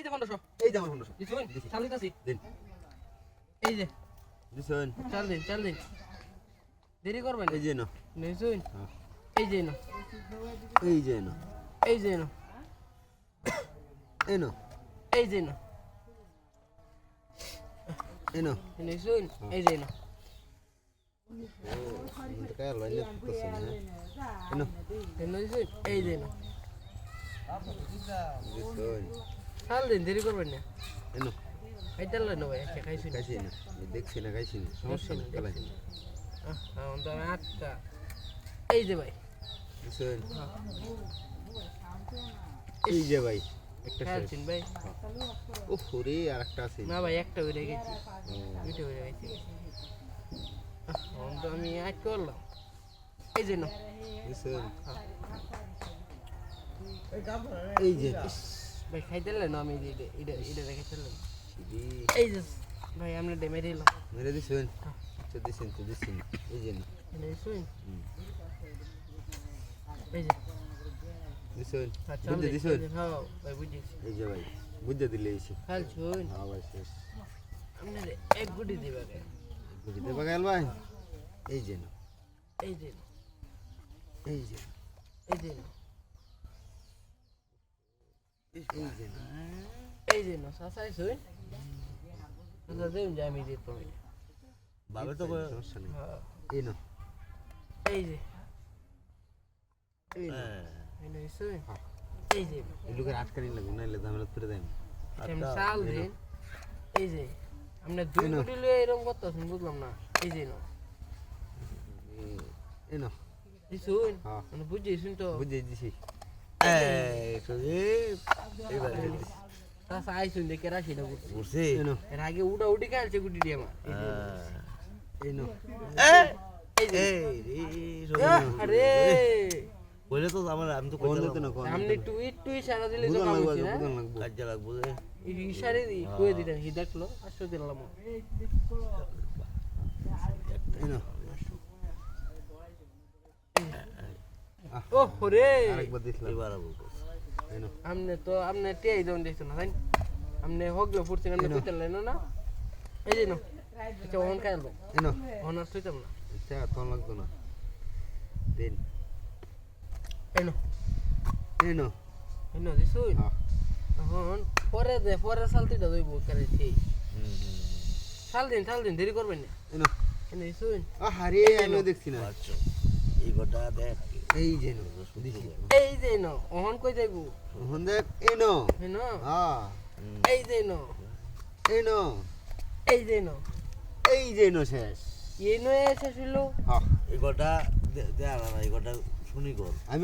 এই যে 1500 এই যে আমার 1500 দিছুন চাল দিতাছি দিন এই যে দিছেন চাল দিন দেরি করবেন এই যে না নিছুন হ্যাঁ এই যে না এই যে না এই যে না এই না এই যে না এই না নিছুন এই যে না এটা কাল লাইনে করতেছেন হ্যাঁ এই না নিছুন এই যে না দিছেন চাল দিন দেরি করবেন না এই না এইটা লয় ভাই আচ্ছা খাইছি না খাইছি না দেখছি না খাইছি না সমস্যা নেই খেলাই তো আমি আটটা এই যে ভাই দিছেন এই যে ভাই একটা শেষ খেলছেন ভাই ওহ রে আরেকটা আছে না ভাই একটা হয়ে গেছি দুটো হয়ে গেছি তো আমি আট করলাম এই যে না দিছেন এই যে ভাই খাইতে না আমি এটা রেখেছিলাম সিবি এই যে ভাই আমরা ডেমে দিলাম মেরে দিছেন তো দিছেন এই যে না শুন এই যে দিছেন আচ্ছা বুঝতে দিছেন হ্যাঁ ভাই বুঝেছি এই যে ভাই বুঝতে দিলে এসে খাল শুন হ্যাঁ ভাই শেষ আপনার এক গুটি দিবা বুঝতে পাগাল ভাই এই যে না এই যে এই যে এই যে এই যে না এই যে না সাসাই শুন তো দেন যে আমি দিত বাবে তো সমস্যা নেই হ্যাঁ এই না এই যে এই না এই না শুন এই যে এই লোকের আটকানি লাগবে না এলে ঝামেলা করে দেন আমি চাল দিন এই যে আমরা দুই গুটি লয়ে এরকম করতেছেন বুঝলাম না এই যে না এই না শুন হ্যাঁ মানে বুঝেছেন তো বুঝে দিছি এবার সাসা আইসুন দেখে রাশিটা করছে বুঝছি এই না এর আগে উড়া উড়ি খেলছে গুটি দিয়ে আমার এই না এই যে আরে বলে তো আমার আমি তো কোন কইতে দিতে না কোন সামনে একটু ইশারা দিলে তো বুঝান কাম লাগবে হচ্ছে না বুঝান লাগবে কাজে লাগবো যে এই ইশারে কয়ে দিতেন হি দেখলো আসো দিলাম এই না ও রে আরেকবার দিছিলাম এবার আবু এই না আমনে টিয়াই দেন দেখছো না তাই আমনে হগলো ফুরছেন আমনে কইতেন না এই যে না আচ্ছা ওহন খাইলো এই না ওহন আর তুইতাম না আচ্ছা তখন লাগতো না দিন এই না এই না এই না দিছুই হ্যাঁ এখন পরে সালতিটা দইব করে ঠিক সাল দিন দেরি করবেন না এই না এনে দিছুই হারে আমি দেখছি না আচ্ছা এই গোটা দেখ এই যে না দিছি এই যে না ওহন কই যাইব হন দেখ এই না এই না হ্যাঁ এই যে না এই না এই যে না এই যে না শেষ এই নয় শেষ হইলো হ্যাঁ এই গোটা দেখ না এই গোটা শুনি কর আমি